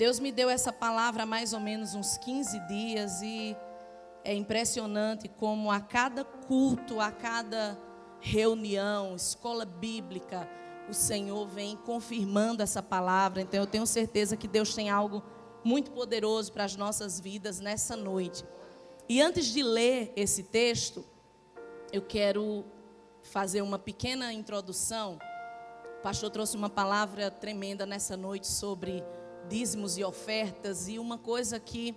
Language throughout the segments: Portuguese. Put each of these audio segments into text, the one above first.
Deus me deu essa palavra há mais ou menos uns 15 dias e é impressionante como a cada culto, a cada reunião, escola bíblica, o Senhor vem confirmando essa palavra. Então eu tenho certeza que Deus tem algo muito poderoso para as nossas vidas nessa noite. E antes de ler esse texto, eu quero fazer uma pequena introdução. O pastor trouxe uma palavra tremenda nessa noite sobre dízimos e ofertas, e uma coisa que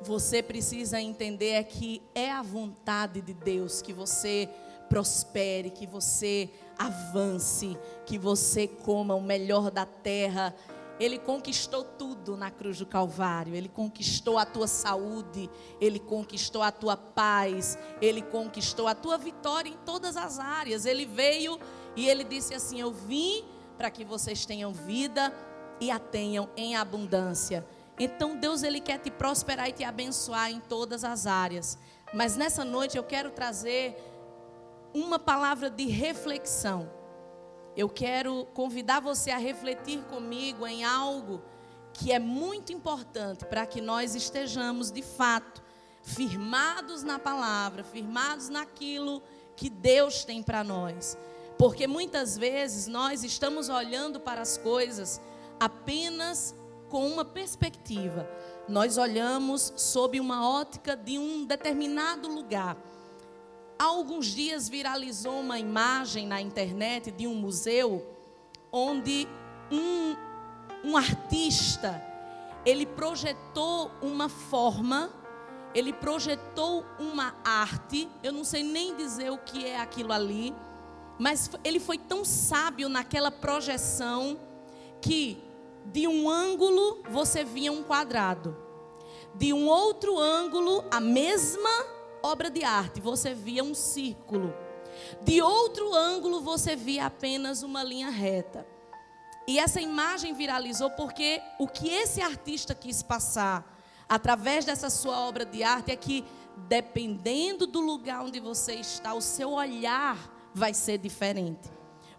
você precisa entender é que é a vontade de Deus que você prospere, que você avance, que você coma o melhor da terra. Ele conquistou tudo na cruz do Calvário. Ele conquistou a tua saúde, Ele conquistou a tua paz, Ele conquistou a tua vitória em todas as áreas. Ele veio e Ele disse assim: eu vim para que vocês tenham vida e a tenham em abundância. Então Deus, Ele quer te prosperar e te abençoar em todas as áreas. Mas nessa noite eu quero trazer uma palavra de reflexão. Eu quero convidar você a refletir comigo em algo que é muito importante para que nós estejamos de fato firmados na palavra, firmados naquilo que Deus tem para nós. Porque muitas vezes nós estamos olhando para as coisas apenas com uma perspectiva. Nós olhamos sob uma ótica de um determinado lugar. Há alguns dias viralizou uma imagem na internet de um museu onde um artista, ele projetou uma forma, ele projetou uma arte, eu não sei nem dizer o que é aquilo ali, mas ele foi tão sábio naquela projeção que de um ângulo você via um quadrado, de um outro ângulo a mesma obra de arte você via um círculo, de outro ângulo você via apenas uma linha reta. E essa imagem viralizou porque o que esse artista quis passar através dessa sua obra de arte é que, dependendo do lugar onde você está, o seu olhar vai ser diferente.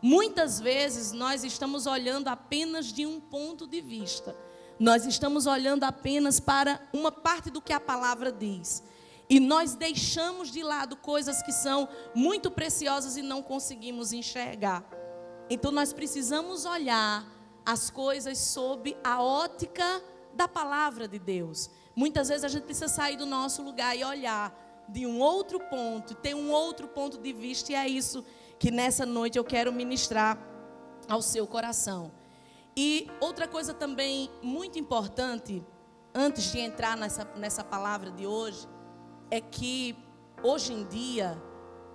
Muitas vezes nós estamos olhando apenas de um ponto de vista. Nós estamos olhando apenas para uma parte do que a palavra diz. E nós deixamos de lado coisas que são muito preciosas e não conseguimos enxergar. Então nós precisamos olhar as coisas sob a ótica da palavra de Deus. Muitas vezes a gente precisa sair do nosso lugar e olhar de um outro ponto, ter um outro ponto de vista, e é isso que nessa noite eu quero ministrar ao seu coração. E outra coisa também muito importante, antes de entrar nessa palavra de hoje, é que hoje em dia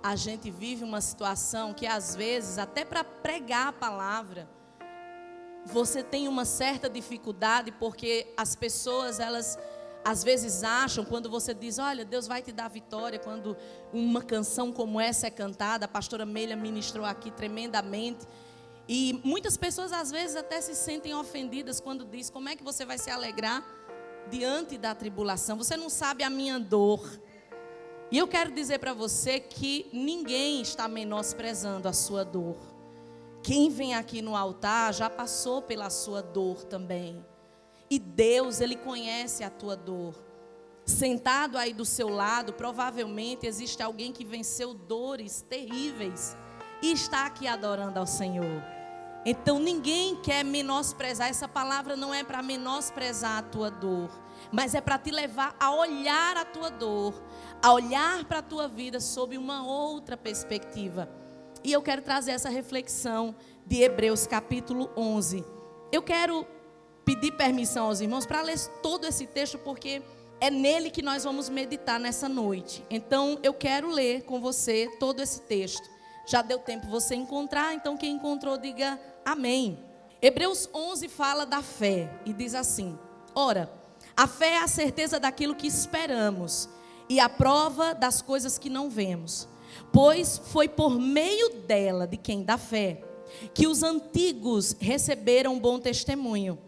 a gente vive uma situação que às vezes, até para pregar a palavra, você tem uma certa dificuldade, porque as pessoas, elas às vezes acham, quando você diz, olha, Deus vai te dar vitória, quando uma canção como essa é cantada, a pastora Meila ministrou aqui tremendamente, e muitas pessoas às vezes até se sentem ofendidas quando diz, como é que você vai se alegrar diante da tribulação? Você não sabe a minha dor. E eu quero dizer para você que ninguém está menosprezando a sua dor. Quem vem aqui no altar já passou pela sua dor também. E Deus, Ele conhece a tua dor. Sentado aí do seu lado, provavelmente existe alguém que venceu dores terríveis e está aqui adorando ao Senhor. Então ninguém quer menosprezar. Essa palavra não é para menosprezar a tua dor, mas é para te levar a olhar a tua dor, a olhar para a tua vida sob uma outra perspectiva. E eu quero trazer essa reflexão de Hebreus capítulo 11. Eu quero pedir permissão aos irmãos para ler todo esse texto, porque é nele que nós vamos meditar nessa noite. Então eu quero ler com você todo esse texto. Já deu tempo você encontrar, então quem encontrou diga amém. Hebreus 11 fala da fé e diz assim: ora, a fé é a certeza daquilo que esperamos e a prova das coisas que não vemos. Pois foi por meio dela, de quem? Da fé, que os antigos receberam bom testemunho.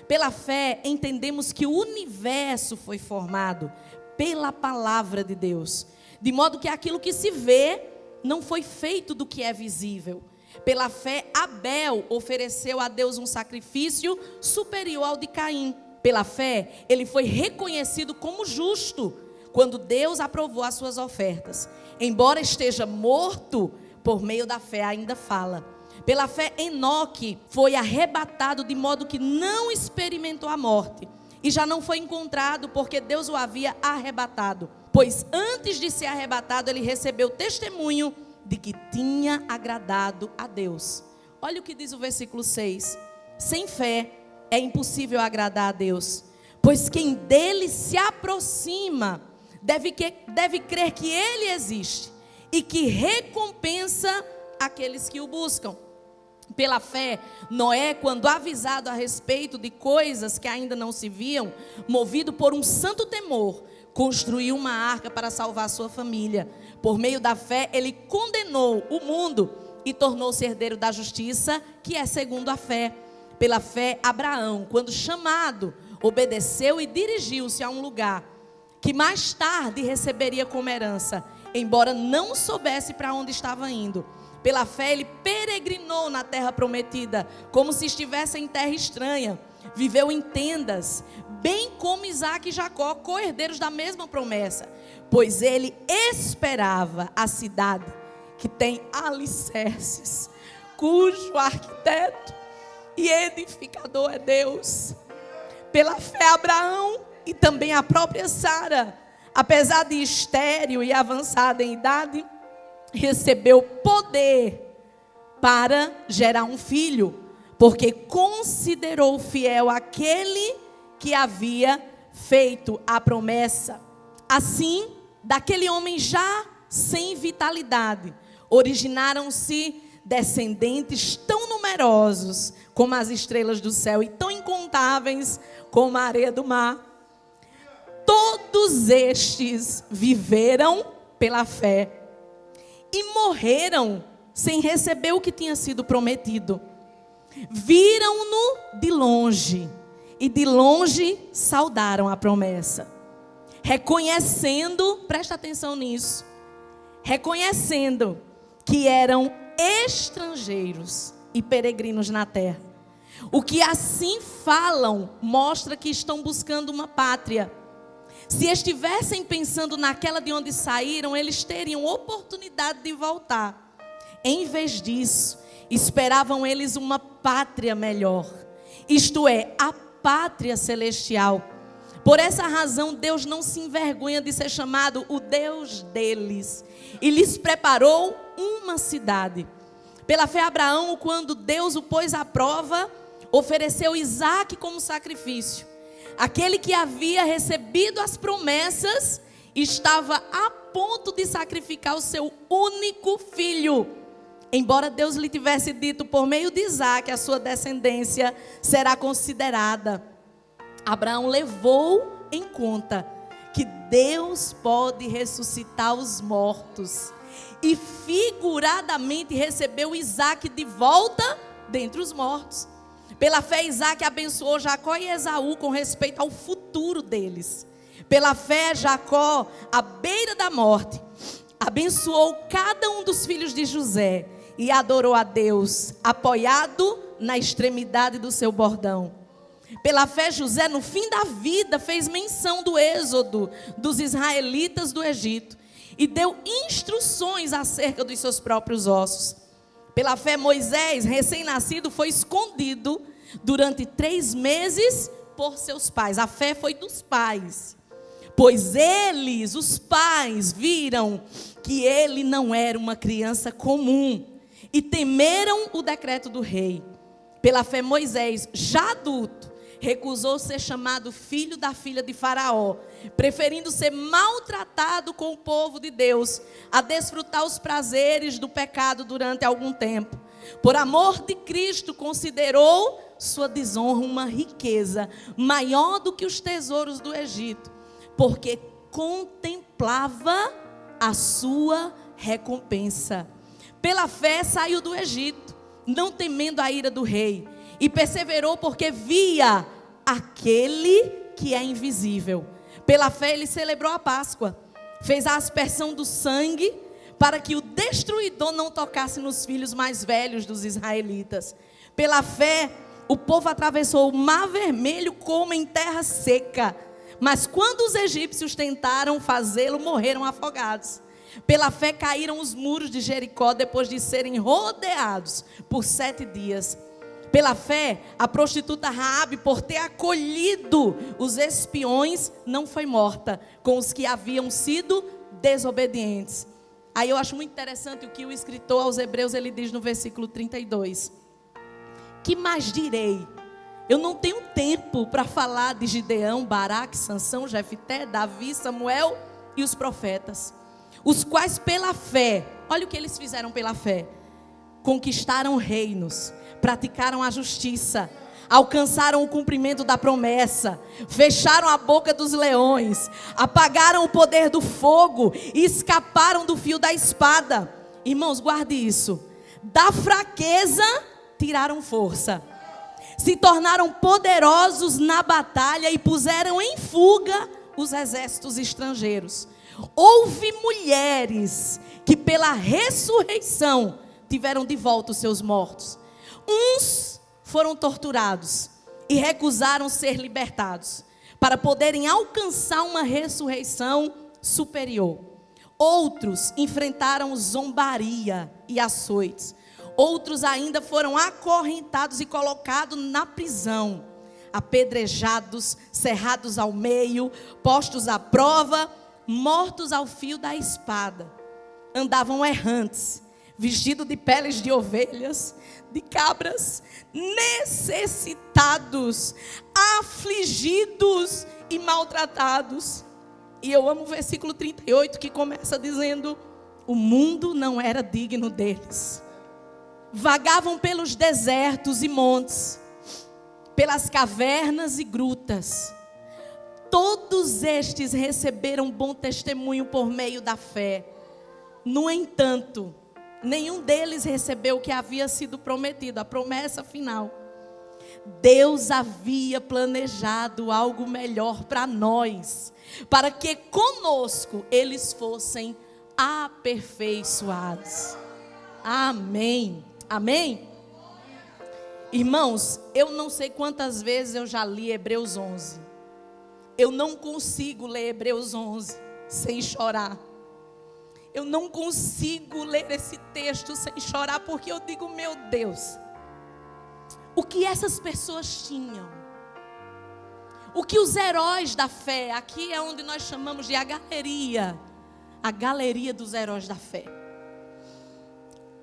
Pela fé entendemos que o universo foi formado pela palavra de Deus, de modo que aquilo que se vê não foi feito do que é visível. Pela fé Abel ofereceu a Deus um sacrifício superior ao de Caim. Pela fé, ele foi reconhecido como justo quando Deus aprovou as suas ofertas. Embora esteja morto, por meio da fé ainda fala. Pela fé, Enoque foi arrebatado de modo que não experimentou a morte. E já não foi encontrado porque Deus o havia arrebatado. Pois antes de ser arrebatado, ele recebeu testemunho de que tinha agradado a Deus. Olha o que diz o versículo 6. Sem fé é impossível agradar a Deus. Pois quem dele se aproxima deve crer que ele existe e que recompensa aqueles que o buscam. Pela fé, Noé, quando avisado a respeito de coisas que ainda não se viam, movido por um santo temor, construiu uma arca para salvar sua família. Por meio da fé, ele condenou o mundo e tornou-se herdeiro da justiça, que é segundo a fé. Pela fé, Abraão, quando chamado, obedeceu e dirigiu-se a um lugar que mais tarde receberia como herança, embora não soubesse para onde estava indo. Pela fé ele peregrinou na terra prometida, como se estivesse em terra estranha. Viveu em tendas, bem como Isaque e Jacó, co-herdeiros da mesma promessa. Pois ele esperava a cidade que tem alicerces, cujo arquiteto e edificador é Deus. Pela fé Abraão e também a própria Sara, apesar de estéril e avançada em idade, recebeu poder para gerar um filho, porque considerou fiel aquele que havia feito a promessa. Assim, daquele homem já sem vitalidade, originaram-se descendentes tão numerosos como as estrelas do céu e tão incontáveis como a areia do mar. Todos estes viveram pela fé e morreram sem receber o que tinha sido prometido. Viram-no de longe e de longe saudaram a promessa, reconhecendo, presta atenção nisso, reconhecendo que eram estrangeiros e peregrinos na terra. O que assim falam mostra que estão buscando uma pátria. Se estivessem pensando naquela de onde saíram, eles teriam oportunidade de voltar. Em vez disso, esperavam eles uma pátria melhor, isto é, a pátria celestial. Por essa razão, Deus não se envergonha de ser chamado o Deus deles, e lhes preparou uma cidade. Pela fé, Abraão, quando Deus o pôs à prova, ofereceu Isaque como sacrifício. Aquele que havia recebido as promessas estava a ponto de sacrificar o seu único filho. Embora Deus lhe tivesse dito por meio de Isaque, a sua descendência será considerada. Abraão levou em conta que Deus pode ressuscitar os mortos. E figuradamente recebeu Isaque de volta dentre os mortos. Pela fé, Isaque abençoou Jacó e Esaú com respeito ao futuro deles. Pela fé, Jacó, à beira da morte, abençoou cada um dos filhos de José e adorou a Deus, apoiado na extremidade do seu bordão. Pela fé, José, no fim da vida, fez menção do êxodo dos israelitas do Egito e deu instruções acerca dos seus próprios ossos. Pela fé, Moisés, recém-nascido, foi escondido durante 3 meses por seus pais. A fé foi dos pais, pois eles, os pais, viram que ele não era uma criança comum e temeram o decreto do rei. Pela fé, Moisés, já adulto, recusou ser chamado filho da filha de Faraó, preferindo ser maltratado com o povo de Deus, a desfrutar os prazeres do pecado durante algum tempo. Por amor de Cristo, considerou sua desonra uma riqueza maior do que os tesouros do Egito, porque contemplava a sua recompensa. Pela fé saiu do Egito, não temendo a ira do rei, e perseverou porque via aquele que é invisível. Pela fé ele celebrou a Páscoa, fez a aspersão do sangue para que o destruidor não tocasse nos filhos mais velhos dos israelitas. Pela fé O povo atravessou o Mar Vermelho como em terra seca. Mas quando os egípcios tentaram fazê-lo, morreram afogados. Pela fé caíram os muros de Jericó depois de serem rodeados por 7 dias. Pela fé, a prostituta Raabe, por ter acolhido os espiões, não foi morta com os que haviam sido desobedientes. Aí eu acho muito interessante o que o escritor aos Hebreus ele diz no versículo 32. Que mais direi? Eu não tenho tempo para falar de Gideão, Baraque, Sansão, Jefté, Davi, Samuel e os profetas, os quais pela fé, olha o que eles fizeram pela fé: conquistaram reinos, praticaram a justiça, alcançaram o cumprimento da promessa, fecharam a boca dos leões, apagaram o poder do fogo e escaparam do fio da espada. Irmãos, guarde isso: da fraqueza tiraram força, se tornaram poderosos na batalha e puseram em fuga os exércitos estrangeiros. Houve mulheres que pela ressurreição tiveram de volta os seus mortos. Uns foram torturados e recusaram ser libertados para poderem alcançar uma ressurreição superior. Outros enfrentaram zombaria e açoites. Outros ainda foram acorrentados e colocados na prisão, apedrejados, cerrados ao meio, postos à prova, mortos ao fio da espada. Andavam errantes, vestidos de peles de ovelhas, de cabras, necessitados, afligidos e maltratados. E eu amo o versículo 38 que começa dizendo: o mundo não era digno deles. Vagavam pelos desertos e montes, pelas cavernas e grutas. Todos estes receberam bom testemunho por meio da fé. No entanto, nenhum deles recebeu o que havia sido prometido, a promessa final. Deus havia planejado algo melhor para nós, para que conosco eles fossem aperfeiçoados. Amém. Amém? Irmãos, eu não sei quantas vezes eu já li Hebreus 11. Eu não consigo ler Hebreus 11 sem chorar. Eu não consigo ler esse texto sem chorar, porque eu digo: meu Deus, o que essas pessoas tinham, o que os heróis da fé, aqui é onde nós chamamos de a galeria dos heróis da fé.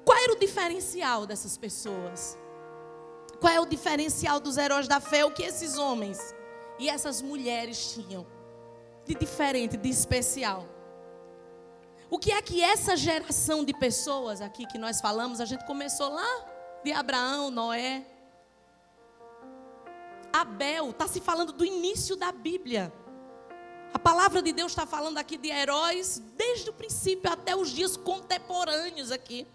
Qual era o diferencial dessas pessoas? Qual é o diferencial dos heróis da fé? O que esses homens e essas mulheres tinham de diferente, de especial? O que é que essa geração de pessoas aqui que nós falamos, a gente começou lá de Abraão, Noé, Abel, está se falando do início da Bíblia. A palavra de Deus está falando aqui de heróis desde o princípio até os dias contemporâneos aqui.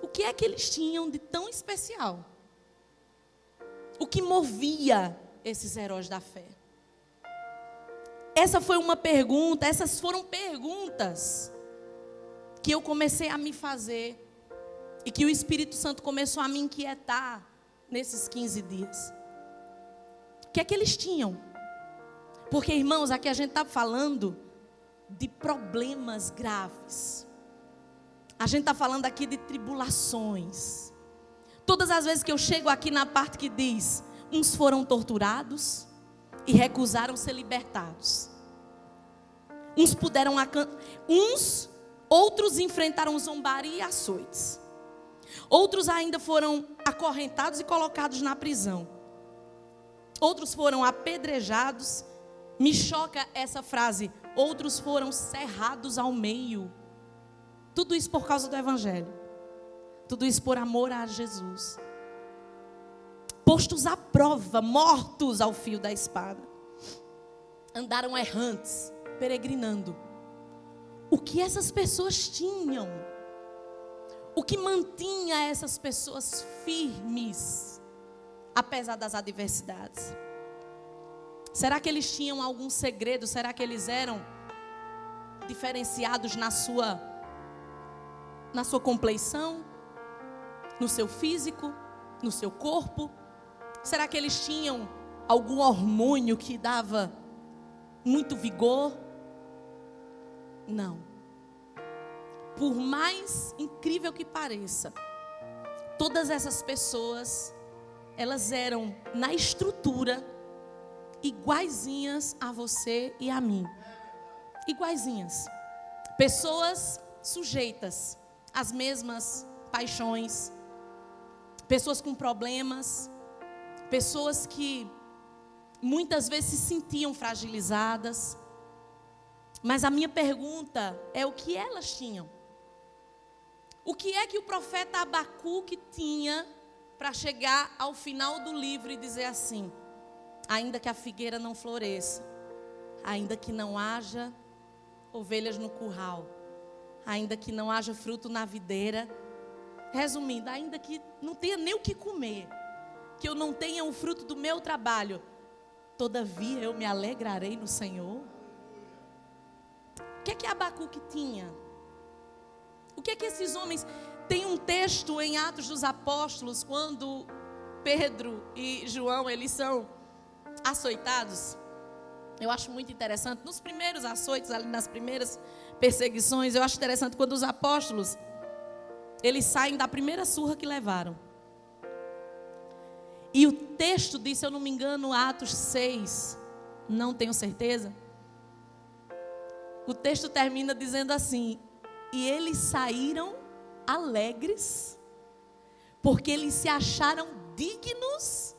O que é que eles tinham de tão especial? O que movia esses heróis da fé? Essa foi uma pergunta, essas foram perguntas que eu comecei a me fazer e que o Espírito Santo começou a me inquietar nesses 15 dias. O que é que eles tinham? Porque, irmãos, aqui a gente está falando de problemas graves. A gente está falando aqui de tribulações. Todas as vezes que eu chego aqui na parte que diz: uns foram torturados e recusaram ser libertados. Outros enfrentaram zombaria e açoites. Outros ainda foram acorrentados e colocados na prisão. Outros foram apedrejados. Me choca essa frase: outros foram cerrados ao meio. Tudo isso por causa do Evangelho. Tudo isso por amor a Jesus. Postos à prova, mortos ao fio da espada. Andaram errantes, peregrinando. O que essas pessoas tinham? O que mantinha essas pessoas firmes, apesar das adversidades? Será que eles tinham algum segredo? Será que eles eram diferenciados na sua compleição, no seu físico, no seu corpo? Será que eles tinham algum hormônio que dava muito vigor? Não. Por mais incrível que pareça, todas essas pessoas, elas eram na estrutura iguaizinhas a você e a mim. Iguaizinhas. Pessoas sujeitas às mesmas paixões, pessoas com problemas, pessoas que muitas vezes se sentiam fragilizadas. Mas a minha pergunta é: o que elas tinham? O que é que o profeta Abacuque tinha para chegar ao final do livro e dizer assim: ainda que a figueira não floresça, ainda que não haja ovelhas no curral, ainda que não haja fruto na videira, resumindo, ainda que não tenha nem o que comer, que eu não tenha o fruto do meu trabalho, todavia eu me alegrarei no Senhor. O que é que Abacuque tinha? O que é que esses homens... Tem um texto em Atos dos Apóstolos, quando Pedro e João, eles são açoitados. Eu acho muito interessante, nos primeiros açoites, ali nas primeiras perseguições, eu acho interessante quando os apóstolos, eles saem da primeira surra que levaram. E o texto diz, se eu não me engano, Atos 6, não tenho certeza. O texto termina dizendo assim: e eles saíram alegres, porque eles se acharam dignos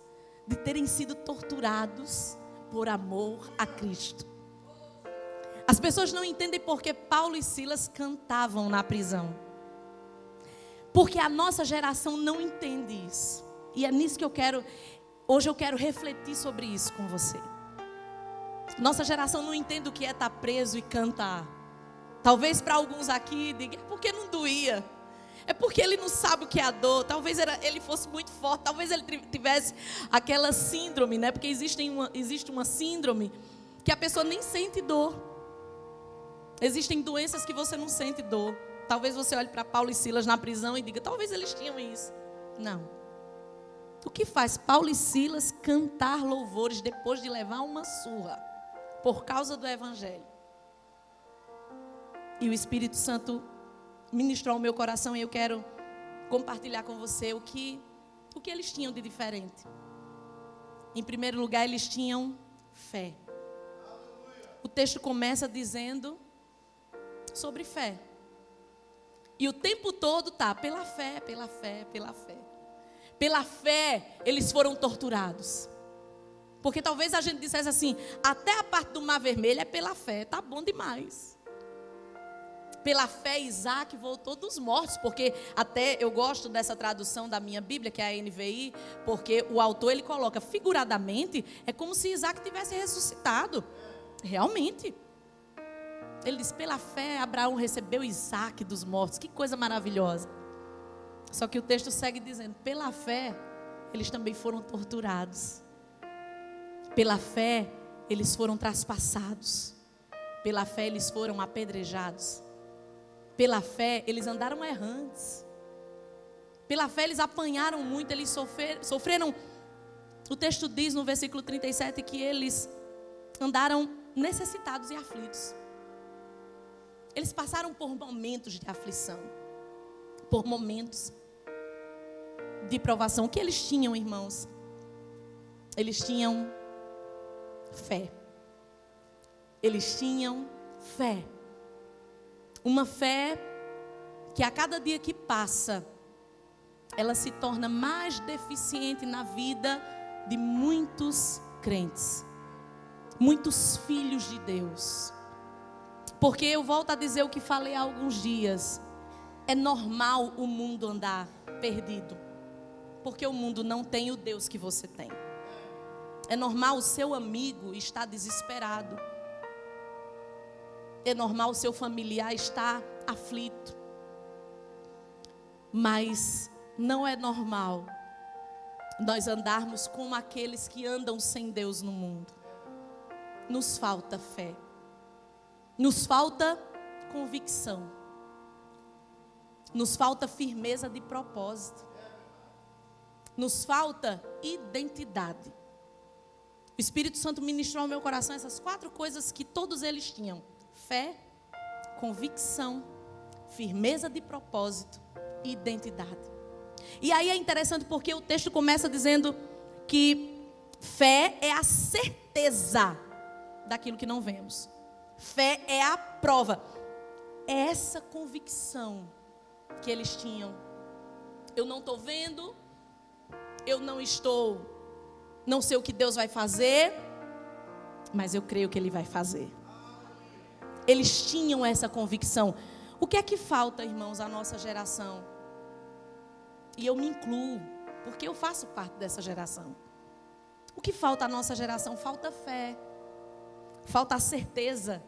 de terem sido torturados por amor a Cristo. As pessoas não entendem porque Paulo e Silas cantavam na prisão. Porque a nossa geração não entende isso. E é nisso que hoje eu quero refletir sobre isso com você. Nossa geração não entende o que é estar preso e cantar. Talvez para alguns aqui diga: é porque não doía. É porque ele não sabe o que é a dor. Talvez ele fosse muito forte. Talvez ele tivesse aquela síndrome, né? Porque existe uma síndrome que a pessoa nem sente dor. Existem doenças que você não sente dor. Talvez você olhe para Paulo e Silas na prisão e diga: talvez eles tinham isso. Não. O que faz Paulo e Silas cantar louvores depois de levar uma surra por causa do Evangelho? E o Espírito Santo ministrou ao meu coração e eu quero compartilhar com você o que eles tinham de diferente. Em primeiro lugar, eles tinham fé. O texto começa dizendo sobre fé. E o tempo todo está pela fé, pela fé, pela fé. Pela fé, eles foram torturados. Porque talvez a gente dissesse assim: até a parte do Mar Vermelho é pela fé, tá bom demais. Pela fé, Isaac voltou dos mortos, porque até eu gosto dessa tradução da minha Bíblia, que é a NVI, porque o autor ele coloca figuradamente, é como se Isaac tivesse ressuscitado. Realmente. Ele diz: pela fé, Abraão recebeu Isaac dos mortos. Que coisa maravilhosa. Só que o texto segue dizendo: pela fé, eles também foram torturados. Pela fé, eles foram traspassados. Pela fé, eles foram apedrejados. Pela fé, eles andaram errantes. Pela fé, eles apanharam muito, eles sofreram. O texto diz no versículo 37 que eles andaram necessitados e aflitos. Eles passaram por momentos de aflição, por momentos de provação. O que eles tinham, irmãos? Eles tinham fé. Eles tinham fé. Uma fé que a cada dia que passa, ela se torna mais deficiente na vida de muitos crentes, muitos filhos de Deus. Porque eu volto a dizer o que falei há alguns dias: é normal o mundo andar perdido, porque o mundo não tem o Deus que você tem. É normal o seu amigo estar desesperado. É normal o seu familiar estar aflito. Mas não é normal nós andarmos como aqueles que andam sem Deus no mundo. Nos falta fé. Nos falta convicção. Nos falta firmeza de propósito. nos falta identidade. O Espírito Santo ministrou ao meu coração essas 4 coisas que todos eles tinham: fé, convicção, firmeza de propósito e identidade. E aí é interessante porque o texto começa dizendo que fé é a certeza daquilo que não vemos. Fé é a prova. É essa convicção que eles tinham. Eu não estou vendo, eu não sei o que Deus vai fazer, mas eu creio que Ele vai fazer. Eles tinham essa convicção. O que é que falta, irmãos, à nossa geração? E eu me incluo, porque eu faço parte dessa geração. O que falta à nossa geração? Falta fé. Falta a certeza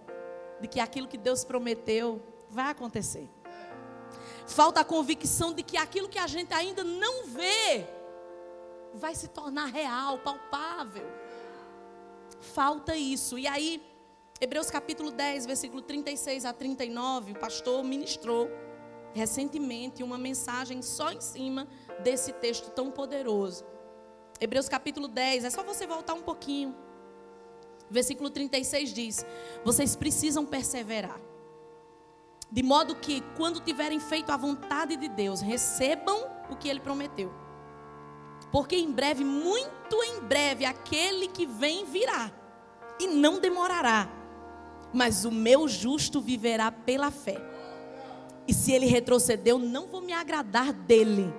de que aquilo que Deus prometeu vai acontecer. Falta a convicção de que aquilo que a gente ainda não vê vai se tornar real, palpável. Falta isso. E aí, Hebreus capítulo 10, versículo 36 a 39, o pastor ministrou recentemente uma mensagem só em cima desse texto tão poderoso. Hebreus capítulo 10, é só você voltar um pouquinho. Versículo 36 diz: vocês precisam perseverar, de modo que quando tiverem feito a vontade de Deus, recebam o que Ele prometeu. Porque em breve, muito em breve, aquele que vem virá, e não demorará. Mas o meu justo viverá pela fé. E se ele retrocedeu, não vou me agradar dele.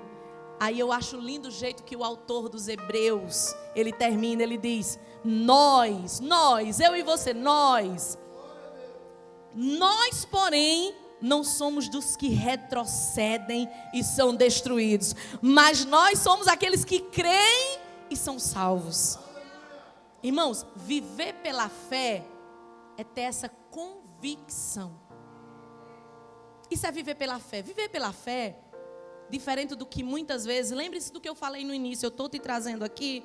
Aí eu acho lindo o jeito que o autor dos Hebreus, ele termina, ele diz: nós, eu e você, nós, porém, não somos dos que retrocedem e são destruídos, mas nós somos aqueles que creem e são salvos. Irmãos, viver pela fé é ter essa convicção. Isso é viver pela fé. Viver pela fé, diferente do que muitas vezes, lembre-se do que eu falei no início, eu estou te trazendo aqui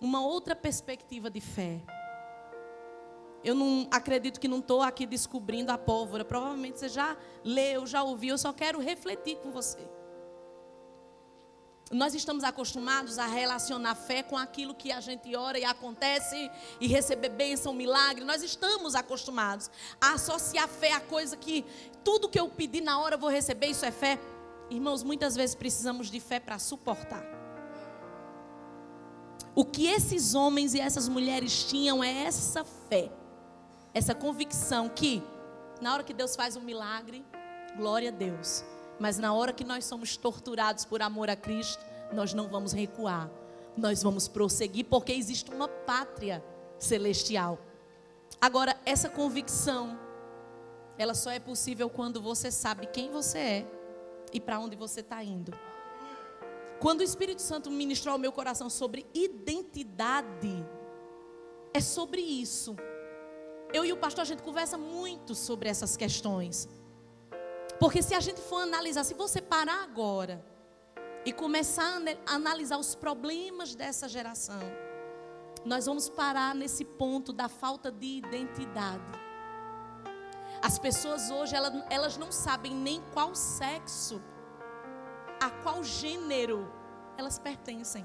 uma outra perspectiva de fé. Eu não acredito que não estou aqui descobrindo a pólvora. Provavelmente você já leu, já ouviu. Eu só quero refletir com você. Nós estamos acostumados a relacionar fé com aquilo que a gente ora e acontece, e receber bênção, milagre. Nós estamos acostumados a associar fé a coisa que tudo que eu pedir na hora eu vou receber, isso é fé. Irmãos, muitas vezes precisamos de fé para suportar. O que esses homens e essas mulheres tinham é essa fé, essa convicção que na hora que Deus faz um milagre, glória a Deus. Mas na hora que nós somos torturados por amor a Cristo, nós não vamos recuar. Nós vamos prosseguir, porque existe uma pátria celestial. Agora, essa convicção, ela só é possível quando você sabe quem você é e para onde você está indo. Quando o Espírito Santo ministrou ao meu coração sobre identidade, é sobre isso. Eu e o pastor, a gente conversa muito sobre essas questões. Porque se a gente for analisar, se você parar agora e começar a analisar os problemas dessa geração, nós vamos parar nesse ponto da falta de identidade. As pessoas hoje, elas não sabem nem qual sexo, a qual gênero elas pertencem.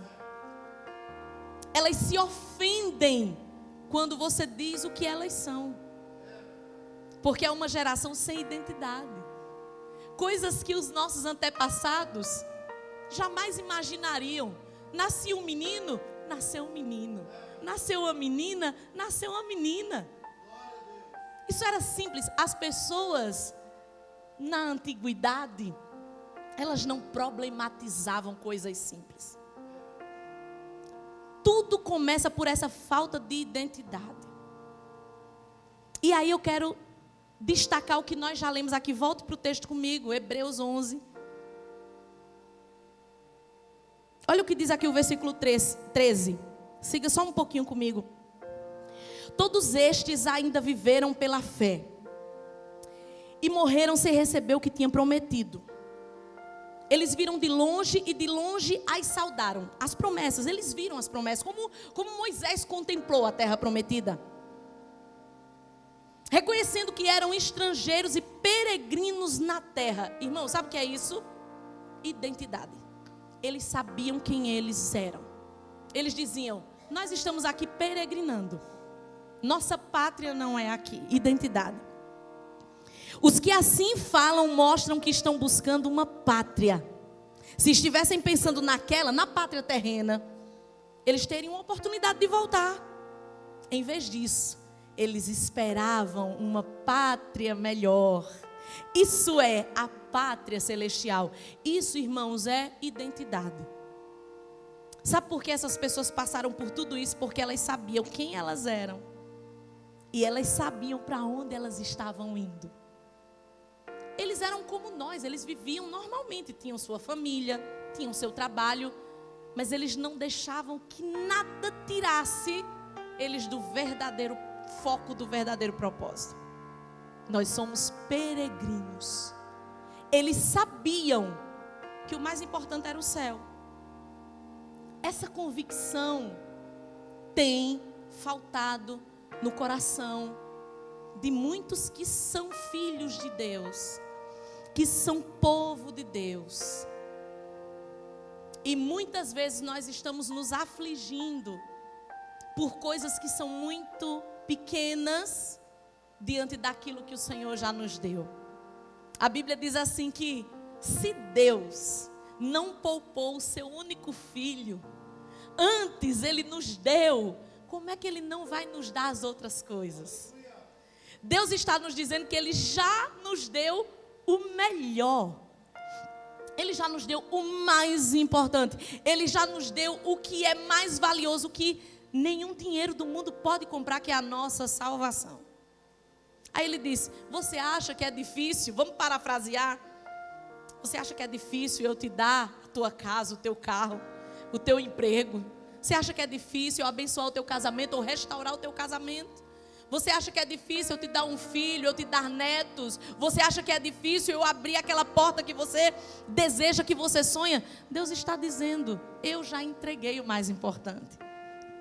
Elas se ofendem quando você diz o que elas são. Porque é uma geração sem identidade. Coisas que os nossos antepassados jamais imaginariam. Nasceu um menino, nasceu um menino. Nasceu uma menina, nasceu uma menina. Isso era simples. As pessoas na antiguidade, elas não problematizavam coisas simples. Tudo começa por essa falta de identidade. E aí eu quero destacar o que nós já lemos aqui. Volte para o texto comigo, Hebreus 11. Olha o que diz aqui o versículo 13. Siga só um pouquinho comigo. Todos estes ainda viveram pela fé e morreram sem receber o que tinham prometido. Eles viram de longe e de longe as saudaram. As promessas, eles viram as promessas, como Moisés contemplou a terra prometida. Reconhecendo que eram estrangeiros e peregrinos na terra. Irmão, sabe o que é isso? Identidade. eles sabiam quem eles eram. Eles diziam: nós estamos aqui peregrinando. Nossa pátria não é aqui. Identidade. Os que assim falam mostram que estão buscando uma pátria. Se estivessem pensando na pátria terrena, eles teriam uma oportunidade de voltar. Em vez disso, eles esperavam uma pátria melhor. Isso é a pátria celestial. Isso, irmãos, é identidade. Sabe por que essas pessoas passaram por tudo isso? Porque elas sabiam quem elas eram. E elas sabiam para onde elas estavam indo. Eles eram como nós, eles viviam normalmente, tinham sua família, tinham seu trabalho, mas eles não deixavam que nada tirasse eles do verdadeiro foco, do verdadeiro propósito. Nós somos peregrinos. Eles sabiam que o mais importante era o céu. Essa convicção tem faltado no coração de muitos que são filhos de Deus, que são povo de Deus. E muitas vezes nós estamos nos afligindo por coisas que são muito pequenas diante daquilo que o Senhor já nos deu. A Bíblia diz assim que se Deus não poupou o seu único filho, antes Ele nos deu, como é que Ele não vai nos dar as outras coisas? Deus está nos dizendo que Ele já nos deu o melhor. Ele já nos deu o mais importante. Ele já nos deu o que é mais valioso, que nenhum dinheiro do mundo pode comprar, que é a nossa salvação. Aí Ele diz: você acha que é difícil? Vamos parafrasear. Você acha que é difícil eu te dar a tua casa, o teu carro, o teu emprego? Você acha que é difícil eu abençoar o teu casamento ou restaurar o teu casamento? Você acha que é difícil eu te dar um filho, eu te dar netos? Você acha que é difícil eu abrir aquela porta que você deseja, que você sonha? Deus está dizendo: eu já entreguei o mais importante.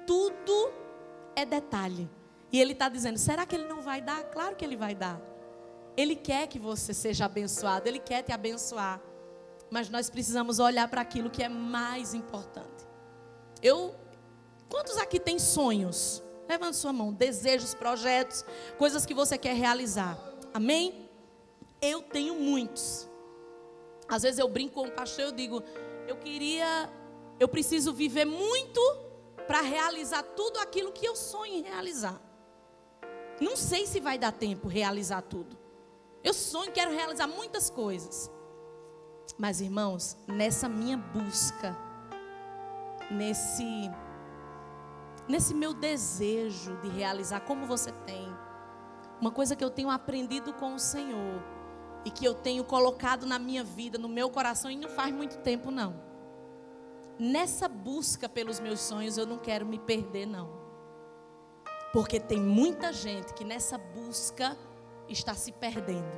Tudo é detalhe. E Ele está dizendo: será que Ele não vai dar? Claro que Ele vai dar. Ele quer que você seja abençoado, Ele quer te abençoar. Mas nós precisamos olhar para aquilo que é mais importante. Quantos aqui têm sonhos? Levante sua mão, desejos, projetos, coisas que você quer realizar. Amém? Eu tenho muitos. Às vezes eu brinco com o pastor, eu digo: eu preciso viver muito para realizar tudo aquilo que eu sonho em realizar. Não sei se vai dar tempo realizar tudo. Eu sonho, quero realizar muitas coisas. Mas, irmãos, nessa minha busca, nesse meu desejo de realizar, como você tem, uma coisa que eu tenho aprendido com o Senhor e que eu tenho colocado na minha vida, no meu coração, e não faz muito tempo não. Nessa busca pelos meus sonhos eu não quero me perder não. Porque tem muita gente que nessa busca está se perdendo.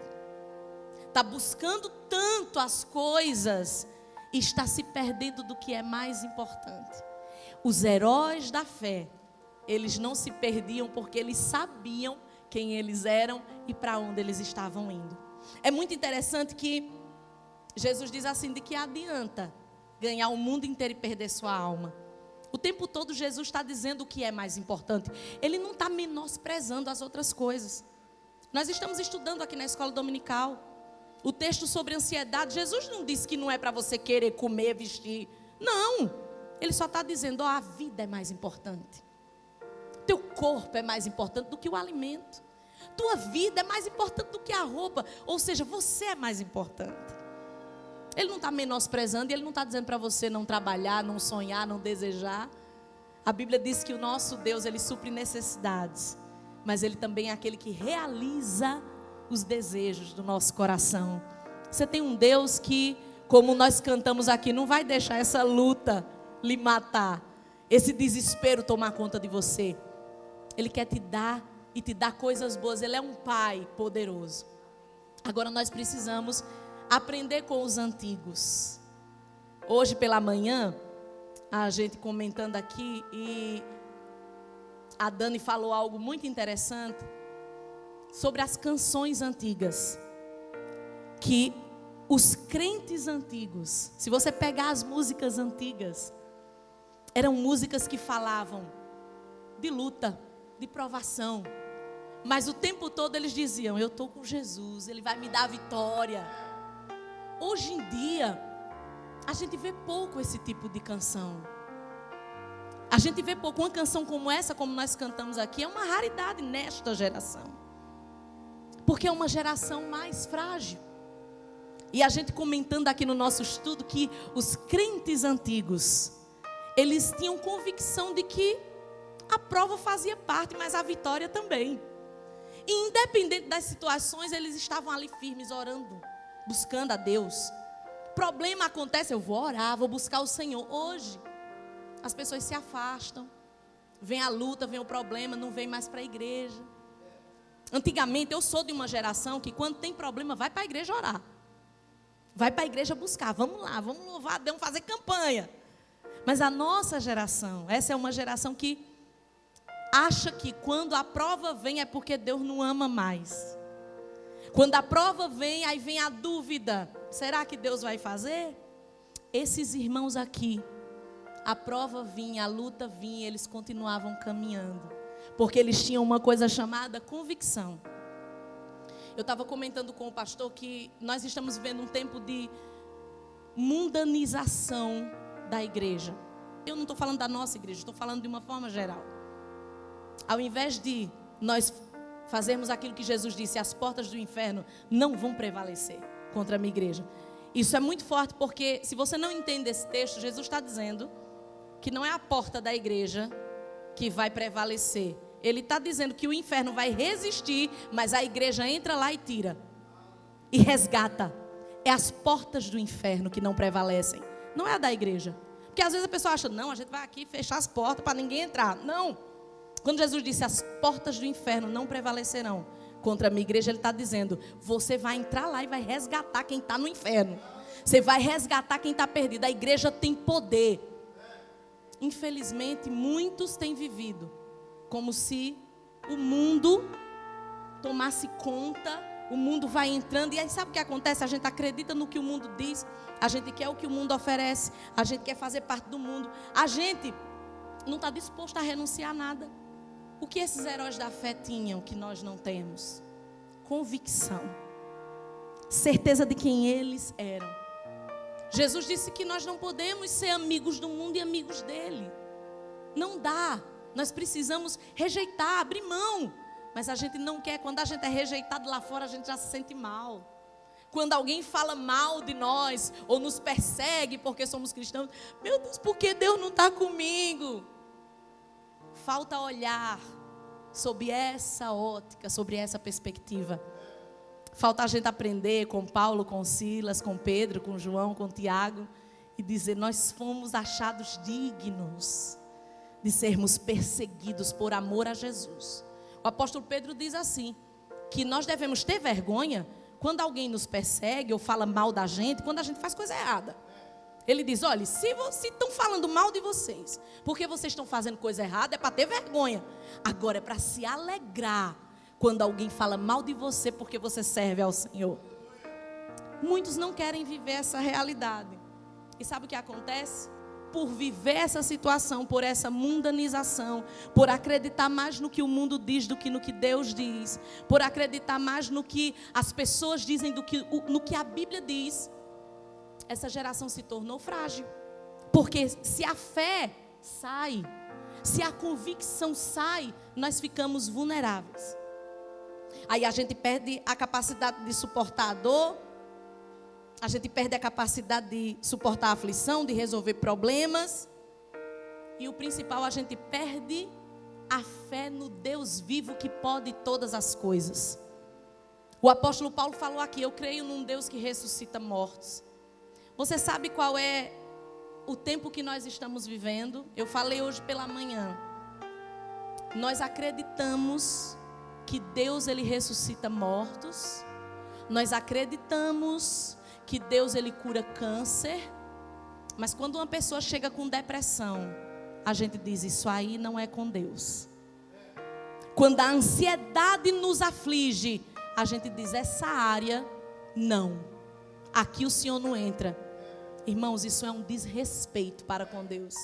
Está buscando tanto as coisas e está se perdendo do que é mais importante. Os heróis da fé, eles não se perdiam porque eles sabiam quem eles eram e para onde eles estavam indo. É muito interessante que Jesus diz assim: de que adianta ganhar o mundo inteiro e perder sua alma? O tempo todo Jesus está dizendo o que é mais importante. Ele não está menosprezando as outras coisas. Nós estamos estudando aqui na escola dominical o texto sobre ansiedade. Jesus não disse que não é para você querer comer, vestir. Não. Ele só está dizendo: a vida é mais importante. Teu corpo é mais importante do que o alimento. Tua vida é mais importante do que a roupa. Ou seja, você é mais importante. Ele não está menosprezando, e Ele não está dizendo para você não trabalhar, não sonhar, não desejar. A Bíblia diz que o nosso Deus, Ele supre necessidades, mas Ele também é aquele que realiza os desejos do nosso coração. Você tem um Deus que, como nós cantamos aqui, não vai deixar essa luta lhe matar, esse desespero tomar conta de você. Ele quer te dar e te dar coisas boas. Ele é um Pai poderoso. Agora nós precisamos aprender com os antigos. Hoje pela manhã, a gente comentando aqui, e a Dani falou algo muito interessante sobre as canções antigas, que os crentes antigos, se você pegar as músicas antigas, eram músicas que falavam de luta, de provação. Mas o tempo todo eles diziam: eu estou com Jesus, Ele vai me dar a vitória. Hoje em dia, a gente vê pouco esse tipo de canção. A gente vê pouco. Uma canção como essa, como nós cantamos aqui, é uma raridade nesta geração. Porque é uma geração mais frágil. E a gente comentando aqui no nosso estudo que os crentes antigos, eles tinham convicção de que a prova fazia parte, mas a vitória também. E independente das situações, eles estavam ali firmes, orando, buscando a Deus. Problema acontece, eu vou orar, vou buscar o Senhor. Hoje, as pessoas se afastam. Vem a luta, vem o problema, não vem mais para a igreja. Antigamente, eu sou de uma geração que quando tem problema, vai para a igreja orar. Vai para a igreja buscar, vamos lá, vamos louvar a Deus, fazer campanha. Mas a nossa geração, essa é uma geração que acha que quando a prova vem é porque Deus não ama mais. Quando a prova vem, aí vem a dúvida: será que Deus vai fazer? Esses irmãos aqui, a prova vinha, a luta vinha, eles continuavam caminhando. Porque eles tinham uma coisa chamada convicção. Eu estava comentando com o pastor que nós estamos vivendo um tempo de mundanização da igreja. Eu não estou falando da nossa igreja, estou falando de uma forma geral. Ao invés de nós fazermos aquilo que Jesus disse, as portas do inferno não vão prevalecer contra a minha igreja. Isso é muito forte, porque se você não entende esse texto, Jesus está dizendo que não é a porta da igreja que vai prevalecer. Ele está dizendo que o inferno vai resistir, mas a igreja entra lá e tira. E resgata. É as portas do inferno que não prevalecem. Não é a da igreja. Porque às vezes a pessoa acha: não, a gente vai aqui fechar as portas para ninguém entrar. Não. Quando Jesus disse: as portas do inferno não prevalecerão contra a minha igreja, Ele está dizendo: você vai entrar lá e vai resgatar quem está no inferno. Você vai resgatar quem está perdido. A igreja tem poder. Infelizmente, muitos têm vivido como se o mundo tomasse conta, o mundo vai entrando, e aí sabe o que acontece? A gente acredita no que o mundo diz, a gente quer o que o mundo oferece, a gente quer fazer parte do mundo, a gente não está disposto a renunciar a nada. O que esses heróis da fé tinham que nós não temos? Convicção, certeza de quem eles eram. Jesus disse que nós não podemos ser amigos do mundo e amigos dele. Não dá. Nós precisamos rejeitar, abrir mão. Mas a gente não quer. Quando a gente é rejeitado lá fora, a gente já se sente mal. Quando alguém fala mal de nós ou nos persegue porque somos cristãos, meu Deus, por que Deus não está comigo? Falta olhar sob essa ótica, sobre essa perspectiva. Falta a gente aprender com Paulo, com Silas, com Pedro, com João, com Tiago, e dizer: nós fomos achados dignos de sermos perseguidos por amor a Jesus. O apóstolo Pedro diz assim, que nós devemos ter vergonha quando alguém nos persegue ou fala mal da gente, quando a gente faz coisa errada. Ele diz: olha, se estão falando mal de vocês, porque vocês estão fazendo coisa errada, é para ter vergonha. Agora é para se alegrar quando alguém fala mal de você, porque você serve ao Senhor. Muitos não querem viver essa realidade. E sabe o que acontece? Por viver essa situação, por essa mundanização, por acreditar mais no que o mundo diz do que no que Deus diz, por acreditar mais no que as pessoas dizem do que no que a Bíblia diz, essa geração se tornou frágil. Porque se a fé sai, se a convicção sai, nós ficamos vulneráveis. Aí a gente perde a capacidade de suportar a dor, a gente perde a capacidade de suportar a aflição, de resolver problemas. E o principal, a gente perde a fé no Deus vivo que pode todas as coisas. O apóstolo Paulo falou aqui: eu creio num Deus que ressuscita mortos. Você sabe qual é o tempo que nós estamos vivendo? Eu falei hoje pela manhã. Nós acreditamos que Deus, Ele ressuscita mortos. Nós acreditamos que Deus, Ele cura câncer. Mas quando uma pessoa chega com depressão, a gente diz: isso aí não é com Deus. Quando a ansiedade nos aflige, a gente diz: essa área não. aqui o Senhor não entra. Irmãos, isso é um desrespeito para com Deus.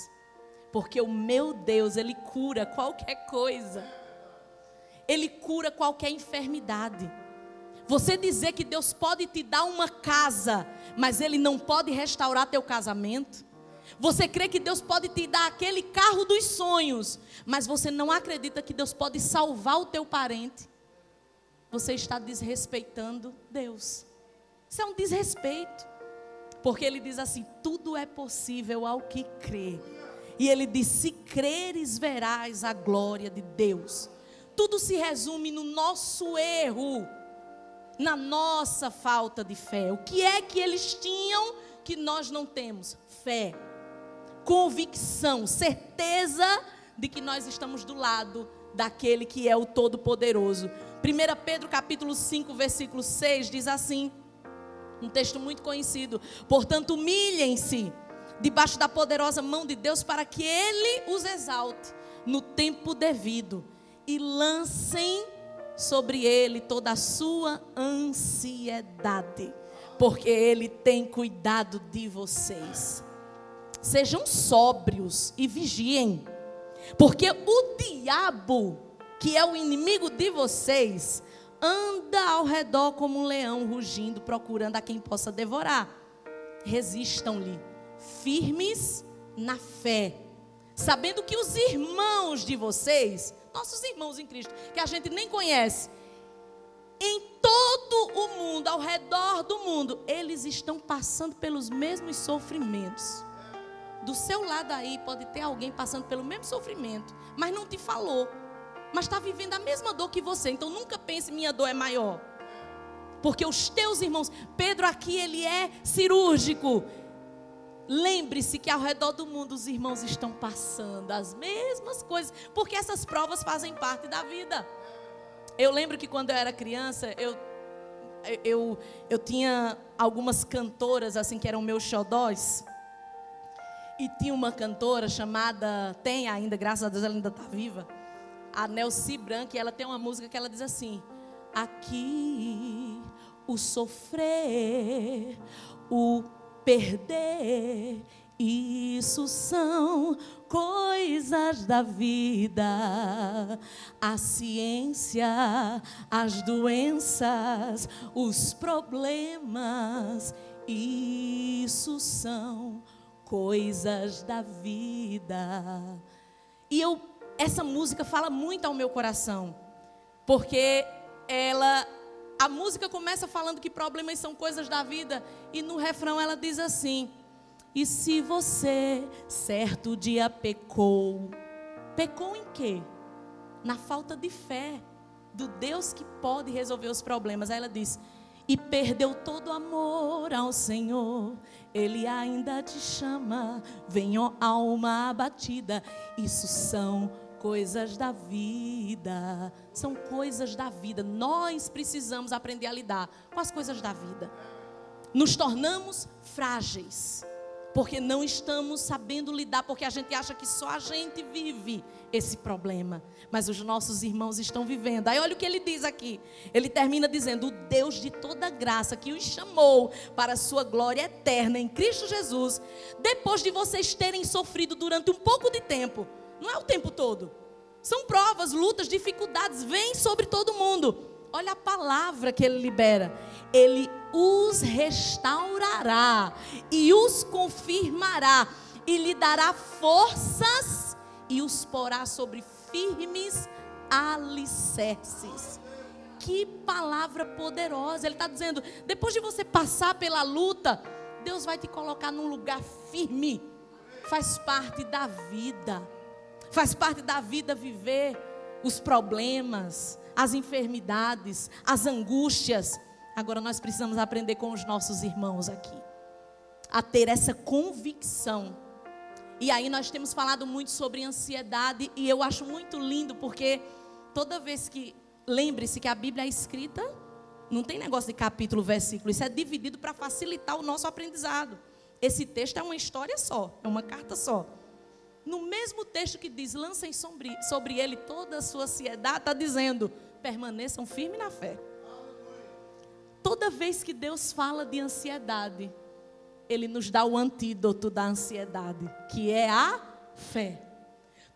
Porque o meu Deus, Ele cura qualquer coisa. Ele cura qualquer enfermidade. Você dizer que Deus pode te dar uma casa, mas Ele não pode restaurar teu casamento. Você crê que Deus pode te dar aquele carro dos sonhos, mas você não acredita que Deus pode salvar o teu parente. Você está desrespeitando Deus. Isso é um desrespeito. Porque Ele diz assim, tudo é possível ao que crê. E Ele diz, se creres verás a glória de Deus. Tudo se resume no nosso erro, na nossa falta de fé. O que é que eles tinham que nós não temos? Fé, convicção, certeza de que nós estamos do lado daquele que é o Todo-Poderoso. 1 Pedro capítulo 5, versículo 6 diz assim, um texto muito conhecido: portanto, humilhem-se debaixo da poderosa mão de Deus para que Ele os exalte no tempo devido e lancem sobre Ele toda a sua ansiedade, porque Ele tem cuidado de vocês. Sejam sóbrios e vigiem, porque o diabo, que é o inimigo de vocês, anda ao redor como um leão rugindo, procurando a quem possa devorar. Resistam-lhe, firmes na fé, sabendo que os irmãos de vocês, nossos irmãos em Cristo, que a gente nem conhece, em todo o mundo, ao redor do mundo, eles estão passando pelos mesmos sofrimentos. Do seu lado aí pode ter alguém passando pelo mesmo sofrimento, mas não te falou, mas está vivendo a mesma dor que você. Então nunca pense, minha dor é maior, porque os teus irmãos, Pedro aqui ele é cirúrgico. Lembre-se que ao redor do mundo os irmãos estão passando as mesmas coisas, porque essas provas fazem parte da vida. Eu lembro que quando eu era criança, eu tinha algumas cantoras assim que eram meus xodós. E tinha uma cantora chamada, tem ainda, graças a Deus ela ainda está viva, a Nelci Branco, e ela tem uma música que ela diz assim: aqui o sofrer, o perder, isso são coisas da vida. A ciência, as doenças, os problemas, isso são coisas da vida. E essa música fala muito ao meu coração, porque a música começa falando que problemas são coisas da vida, e no refrão ela diz assim: e se você certo dia pecou em quê? Na falta de fé do Deus que pode resolver os problemas. Aí ela diz: e perdeu todo o amor ao Senhor, Ele ainda te chama, vem, ó alma abatida. Isso são coisas da vida, são coisas da vida. Nós precisamos aprender a lidar com as coisas da vida. Nos tornamos frágeis, porque não estamos sabendo lidar, porque a gente acha que só a gente vive esse problema, mas os nossos irmãos estão vivendo. Aí olha o que ele diz aqui, ele termina dizendo: o Deus de toda graça, que os chamou para a sua glória eterna em Cristo Jesus, depois de vocês terem sofrido durante um pouco de tempo, não é o tempo todo, são provas, lutas, dificuldades, vêm sobre todo mundo. Olha a palavra que ele libera: Ele os restaurará e os confirmará e lhe dará forças e os porá sobre firmes alicerces. Que palavra poderosa! Ele está dizendo, depois de você passar pela luta, Deus vai te colocar num lugar firme. Faz parte da vida. Faz parte da vida viver os problemas, as enfermidades, as angústias. Agora nós precisamos aprender com os nossos irmãos aqui a ter essa convicção. E aí nós temos falado muito sobre ansiedade, e eu acho muito lindo, porque toda vez que, lembre-se que a Bíblia é escrita, não tem negócio de capítulo, versículo, isso é dividido para facilitar o nosso aprendizado. Esse texto é uma história só, é uma carta só. No mesmo texto que diz: lancem sobre ele toda a sua ansiedade, está dizendo: permaneçam firmes na fé. Toda vez que Deus fala de ansiedade, Ele nos dá o antídoto da ansiedade, que é a fé.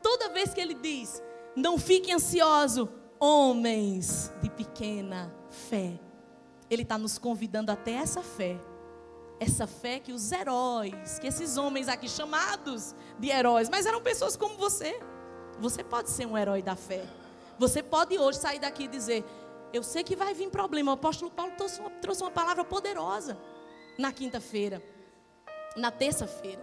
Toda vez que Ele diz, não fiquem ansiosos, homens de pequena fé, Ele está nos convidando até essa fé. Essa fé que os heróis, que esses homens aqui chamados de heróis, mas eram pessoas como você. Você pode ser um herói da fé. Você pode hoje sair daqui e dizer, eu sei que vai vir problema. O apóstolo Paulo trouxe uma palavra poderosa na quinta-feira, na terça-feira.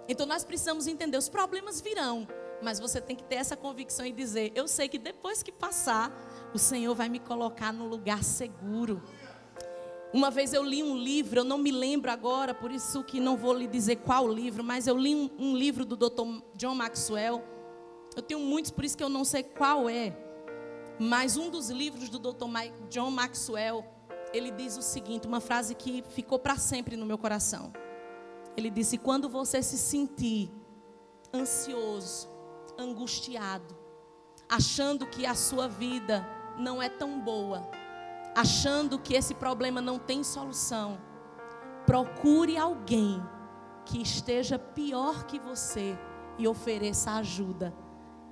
Então nós precisamos entender, os problemas virão, mas você tem que ter essa convicção e dizer, eu sei que depois que passar, o Senhor vai me colocar num lugar seguro. Uma vez eu li um livro, eu não me lembro agora, por isso que não vou lhe dizer qual livro, mas eu li um livro do Dr. John Maxwell. Eu tenho muitos, por isso que eu não sei qual é. Mas um dos livros do Dr. John Maxwell, ele diz o seguinte, uma frase que ficou para sempre no meu coração. Ele disse, quando você se sentir ansioso, angustiado, achando que a sua vida não é tão boa, achando que esse problema não tem solução, procure alguém que esteja pior que você e ofereça ajuda.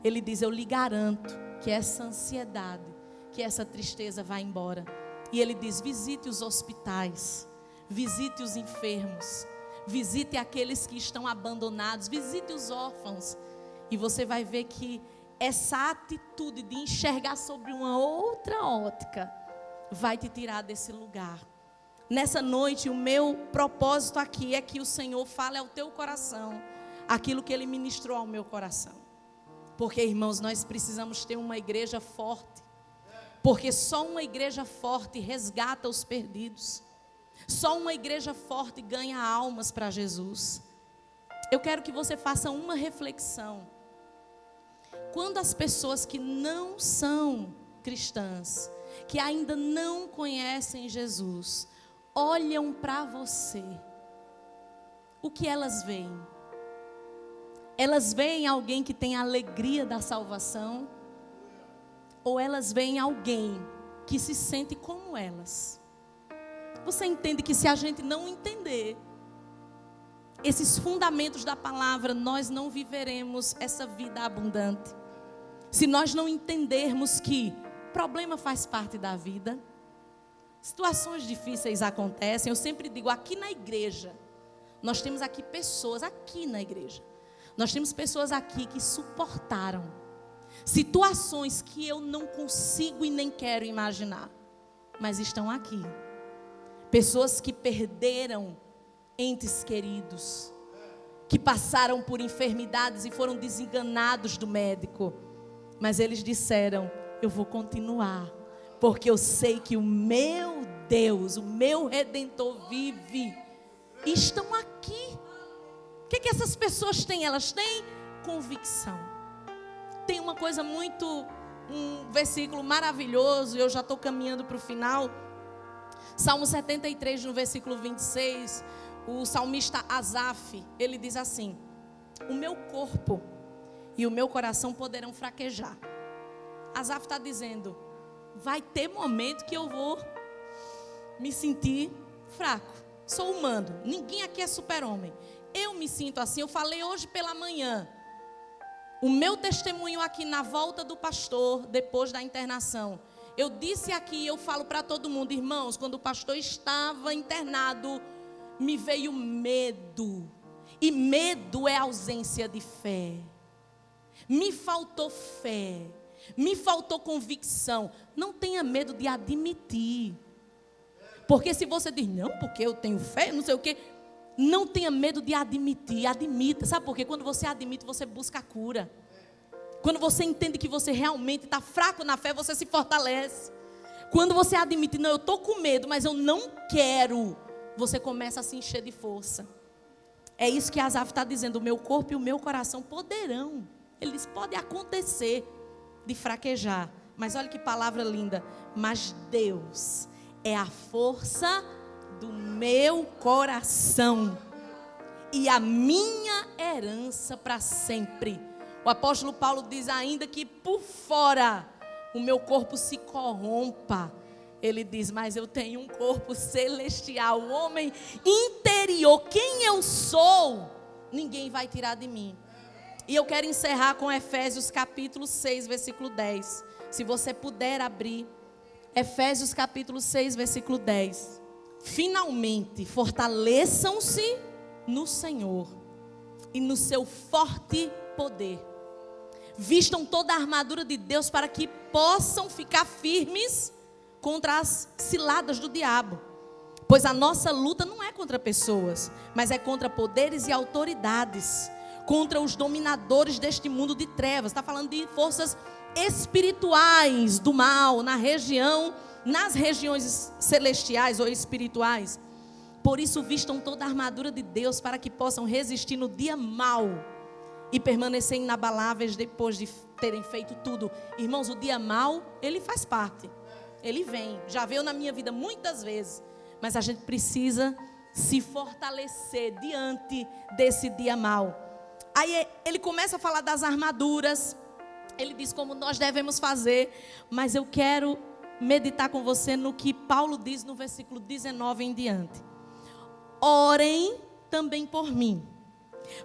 Ele diz, eu lhe garanto que essa ansiedade, que essa tristeza vai embora. E ele diz, visite os hospitais, visite os enfermos, visite aqueles que estão abandonados, visite os órfãos. E você vai ver que essa atitude de enxergar sobre uma outra ótica vai te tirar desse lugar. Nessa noite, o meu propósito aqui é que o Senhor fale ao teu coração aquilo que Ele ministrou ao meu coração. Porque, irmãos, nós precisamos ter uma igreja forte. Porque só uma igreja forte resgata os perdidos. Só uma igreja forte ganha almas para Jesus. Eu quero que você faça uma reflexão. Quando as pessoas que não são cristãs, que ainda não conhecem Jesus, olham para você, o que elas veem? Elas veem alguém que tem a alegria da salvação? Ou elas veem alguém que se sente como elas? Você entende que se a gente não entender esses fundamentos da palavra, nós não viveremos essa vida abundante. Se nós não entendermos que problema faz parte da vida, situações difíceis acontecem. Eu sempre digo, aqui na igreja, nós temos aqui pessoas, aqui na igreja, nós temos pessoas aqui que suportaram situações que eu não consigo e nem quero imaginar, mas estão aqui. Pessoas que perderam entes queridos, que passaram por enfermidades e foram desenganados do médico, mas eles disseram, eu vou continuar, porque eu sei que o meu Deus, o meu Redentor vive. E estão aqui. O que essas pessoas têm? Elas têm convicção. Tem uma coisa um versículo maravilhoso, eu já estou caminhando para o final. Salmo 73, no versículo 26, o salmista Asaf, ele diz assim, o meu corpo e o meu coração poderão fraquejar. Asaf está dizendo, vai ter momento que eu vou me sentir fraco. Sou humano, ninguém aqui é super-homem. Eu me sinto assim, eu falei hoje pela manhã. O meu testemunho aqui na volta do pastor, depois da internação. Eu disse aqui, eu falo para todo mundo, irmãos, quando o pastor estava internado, me veio medo. E medo é ausência de fé. Me faltou fé. Me faltou convicção. Não tenha medo de admitir. Porque se você diz, não, porque eu tenho fé, não sei o quê. Não tenha medo de admitir, admita. Sabe por quê? Quando você admite, você busca a cura. Quando você entende que você realmente está fraco na fé, você se fortalece. Quando você admite, não, eu estou com medo, mas eu não quero, você começa a se encher de força. É isso que Asaf está dizendo, o meu corpo e o meu coração poderão. Eles podem acontecer de fraquejar. Mas olha que palavra linda. Mas Deus é a força do meu coração e a minha herança para sempre. O apóstolo Paulo diz ainda que por fora o meu corpo se corrompa, Ele diz, mas eu tenho um corpo celestial, o homem interior. Quem eu sou, ninguém vai tirar de mim. E eu quero encerrar com Efésios capítulo 6, versículo 10. Se você puder abrir, Efésios capítulo 6, versículo 10. Finalmente, fortaleçam-se no Senhor e no seu forte poder. Vistam toda a armadura de Deus para que possam ficar firmes contra as ciladas do diabo. Pois a nossa luta não é contra pessoas, mas é contra poderes e autoridades, contra os dominadores deste mundo de trevas. Está falando de forças espirituais do mal nas regiões celestiais ou espirituais. Por isso vistam toda a armadura de Deus para que possam resistir no dia mau e permanecer inabaláveis depois de terem feito tudo. Irmãos, o dia mau, ele faz parte. Ele vem, já veio na minha vida muitas vezes, mas a gente precisa se fortalecer diante desse dia mau. Aí ele começa a falar das armaduras, ele diz como nós devemos fazer, mas eu quero meditar com você no que Paulo diz no versículo 19 em diante. Orem também por mim,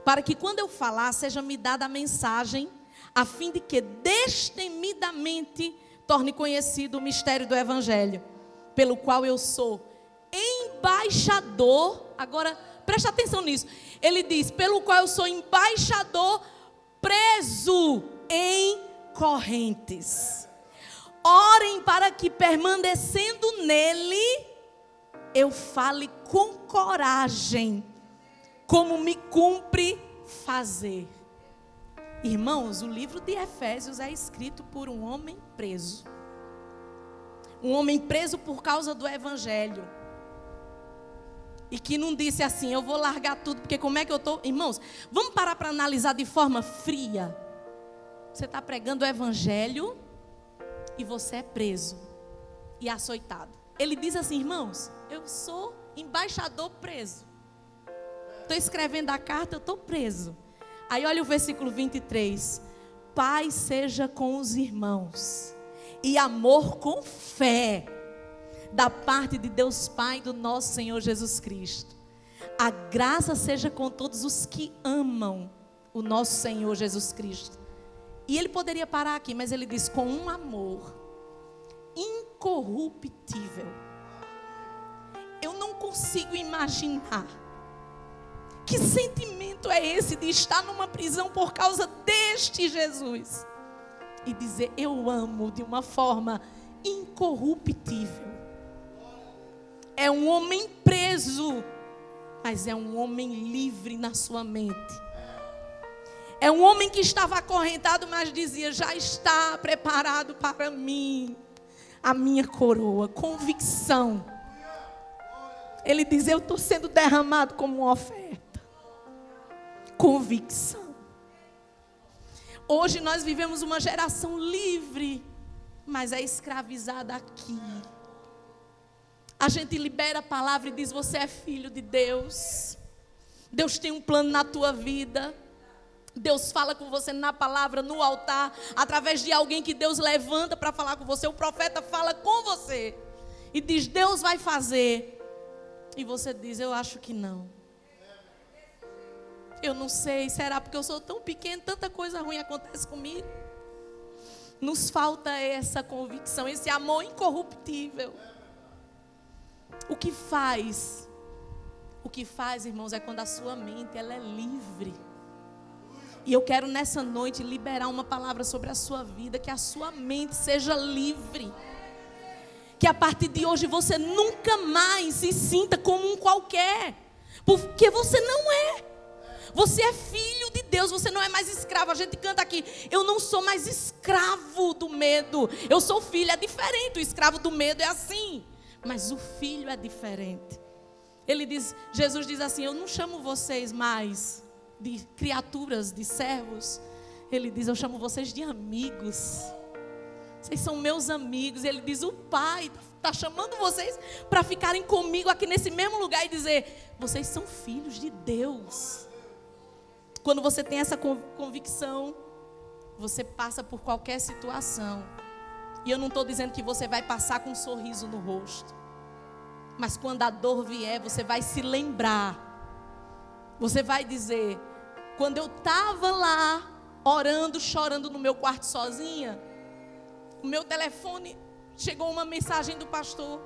para que quando eu falar, seja me dada a mensagem, a fim de que destemidamente torne conhecido o mistério do Evangelho, pelo qual eu sou embaixador. Agora, presta atenção nisso. Ele diz, pelo qual eu sou embaixador, preso em correntes. Orem para que, permanecendo nele, eu fale com coragem, como me cumpre fazer. Irmãos, o livro de Efésios é escrito por um homem preso. Um homem preso por causa do Evangelho. E que não disse assim, eu vou largar tudo, porque como é que eu estou... Irmãos, vamos parar para analisar de forma fria. Você está pregando o Evangelho e você é preso e açoitado. Ele diz assim, irmãos, eu sou embaixador preso. Estou escrevendo a carta, eu estou preso. Aí olha o versículo 23. Paz seja com os irmãos e amor com fé, da parte de Deus Pai e do nosso Senhor Jesus Cristo. A graça seja com todos os que amam o nosso Senhor Jesus Cristo. E ele poderia parar aqui, mas ele diz, com um amor incorruptível. Eu não consigo imaginar que sentimento é esse de estar numa prisão por causa deste Jesus e dizer, eu amo de uma forma incorruptível. É um homem preso, mas é um homem livre na sua mente. É um homem que estava acorrentado, mas dizia, já está preparado para mim a minha coroa, convicção. Ele diz, eu estou sendo derramado como uma oferta. Convicção. Hoje nós vivemos uma geração livre, mas é escravizada aqui. A gente libera a palavra e diz, você é filho de Deus. Deus tem um plano na tua vida. Deus fala com você na palavra, no altar, através de alguém que Deus levanta para falar com você. O profeta fala com você e diz, Deus vai fazer. E você diz, eu acho que não. Eu não sei, será porque eu sou tão pequeno, tanta coisa ruim acontece comigo? Nos falta essa convicção, esse amor incorruptível. O que faz, irmãos, é quando a sua mente ela é livre. E eu quero nessa noite liberar uma palavra sobre a sua vida, que a sua mente seja livre. Que a partir de hoje você nunca mais se sinta como um qualquer, porque você não é. Você é filho de Deus, você não é mais escravo. A gente canta aqui, eu não sou mais escravo do medo. Eu sou filho, é diferente. O escravo do medo é assim, mas o filho é diferente. Ele diz, Jesus diz assim, eu não chamo vocês mais de criaturas, de servos. Ele diz, eu chamo vocês de amigos. Vocês são meus amigos. Ele diz, o Pai está chamando vocês para ficarem comigo aqui nesse mesmo lugar e dizer, vocês são filhos de Deus. Quando você tem essa convicção, você passa por qualquer situação E eu não estou dizendo que você vai passar com um sorriso no rosto. Mas quando a dor vier, você vai se lembrar. Você vai dizer: quando eu estava lá, orando, chorando no meu quarto sozinha, o meu telefone chegou uma mensagem do pastor.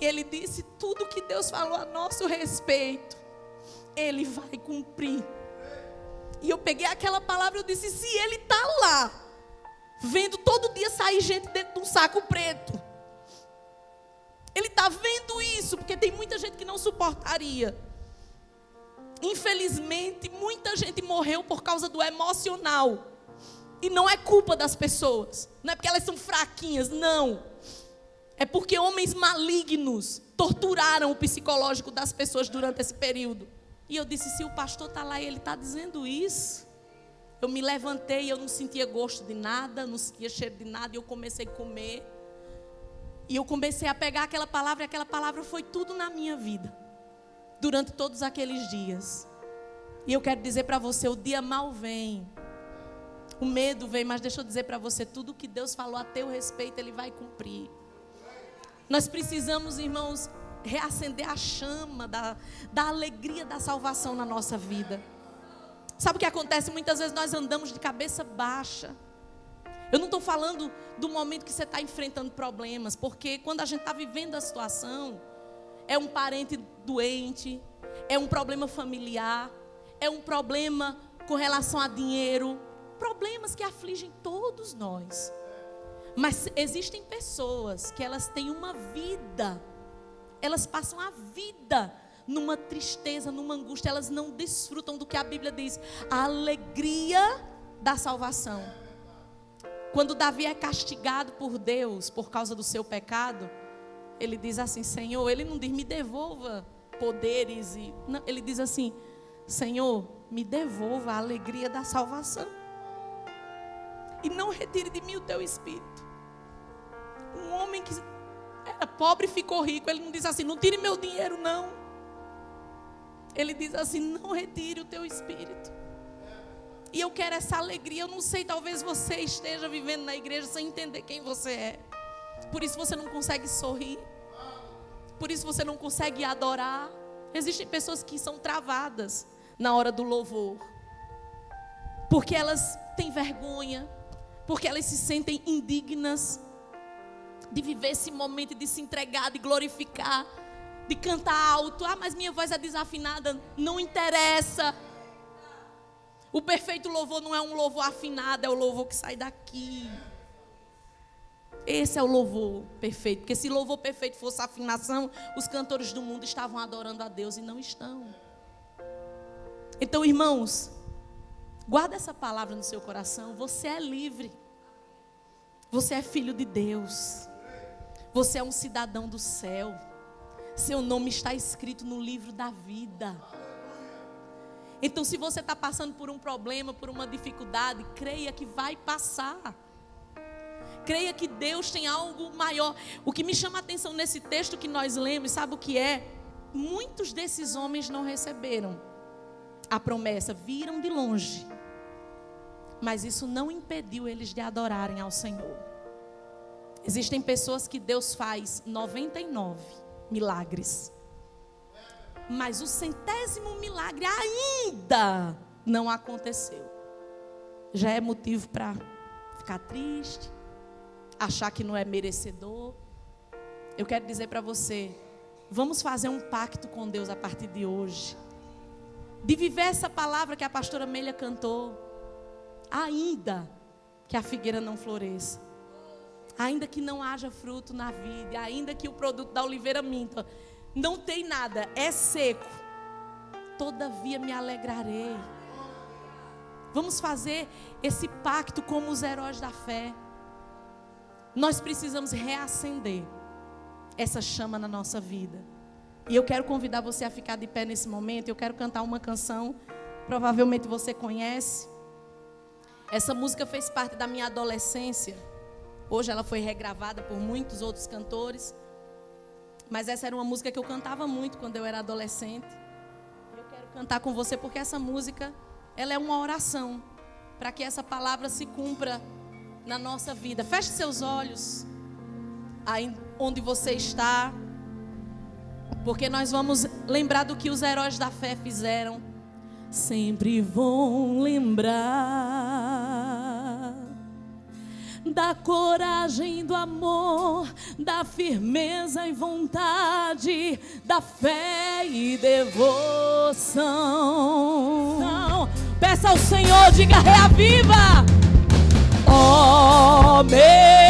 E ele disse: tudo que Deus falou a nosso respeito, Ele vai cumprir. E eu peguei aquela palavra e disse: se Ele está lá, vendo todo dia sair gente dentro de um saco preto, Ele está vendo isso, porque tem muita gente que não suportaria. Infelizmente, muita gente morreu por causa do emocional. E não é culpa das pessoas. Não é porque elas são fraquinhas, não. É porque homens malignos torturaram o psicológico das pessoas durante esse período. E eu disse: se o pastor está lá e ele está dizendo isso. Eu me levantei e eu não sentia gosto de nada, não sentia cheiro de nada. E eu comecei a comer. E eu comecei a pegar aquela palavra. E aquela palavra foi tudo na minha vida. Durante todos aqueles dias. E eu quero dizer para você: o dia mal vem. O medo vem, mas deixa eu dizer para você: tudo que Deus falou a teu respeito, Ele vai cumprir. Nós precisamos, irmãos, reacender a chama da alegria da salvação na nossa vida. Sabe o que acontece? Muitas vezes nós andamos de cabeça baixa. Eu não estou falando do momento que você está enfrentando problemas, porque quando a gente está vivendo a situação, é um parente doente, é um problema familiar, é um problema com relação a dinheiro, problemas que afligem todos nós. Mas existem pessoas que elas têm uma vida, elas passam a vida numa tristeza, numa angústia, elas não desfrutam do que a Bíblia diz, a alegria da salvação. Quando Davi é castigado por Deus por causa do seu pecado, ele diz assim: Senhor, ele não diz me devolva poderes, não, ele diz assim: Senhor, me devolva a alegria da salvação e não retire de mim o teu espírito. Um homem que era pobre ficou rico. Ele não diz assim: não tire meu dinheiro, não. Ele diz assim: não retire o teu espírito. E eu quero essa alegria. Eu não sei, talvez você esteja vivendo na igreja sem entender quem você é. Por isso você não consegue sorrir. Por isso você não consegue adorar. Existem pessoas que são travadas na hora do louvor, porque elas têm vergonha, porque elas se sentem indignas de viver esse momento, de se entregar, de glorificar, de cantar alto. Ah, mas minha voz é desafinada. Não interessa. O perfeito louvor não é um louvor afinado, é o louvor que sai daqui. Esse é o louvor perfeito. Porque se louvor perfeito fosse afinação, os cantores do mundo estavam adorando a Deus e não estão. Então, irmãos, guarda essa palavra no seu coração. Você é livre. Você é filho de Deus. Você é um cidadão do céu. Seu nome está escrito no livro da vida. Então, se você está passando por um problema, por uma dificuldade, creia que vai passar. Creia que Deus tem algo maior. O que me chama a atenção nesse texto que nós lemos, sabe o que é? Muitos desses homens não receberam a promessa, viram de longe. Mas isso não impediu eles de adorarem ao Senhor. Existem pessoas que Deus faz 99 milagres, mas o 100º milagre ainda não aconteceu. Já é motivo para ficar triste, achar que não é merecedor. Eu quero dizer para você: vamos fazer um pacto com Deus a partir de hoje, de viver essa palavra que a pastora Amélia cantou. Ainda que a figueira não floresça, ainda que não haja fruto na vida, ainda que o produto da oliveira minta, não tem nada, é seco, todavia me alegrarei. Vamos fazer esse pacto como os heróis da fé. Nós precisamos reacender essa chama na nossa vida. E eu quero convidar você a ficar de pé nesse momento. Eu quero cantar uma canção, provavelmente você conhece. Essa música fez parte da minha adolescência. Hoje ela foi regravada por muitos outros cantores. Mas essa era uma música que eu cantava muito quando eu era adolescente. Eu quero cantar com você porque essa música, ela é uma oração para que essa palavra se cumpra na nossa vida. Feche seus olhos aí onde você está, porque nós vamos lembrar do que os heróis da fé fizeram. Sempre vão lembrar da coragem, do amor, da firmeza e vontade, da fé e devoção. Peça ao Senhor, diga: reaviva, ó meu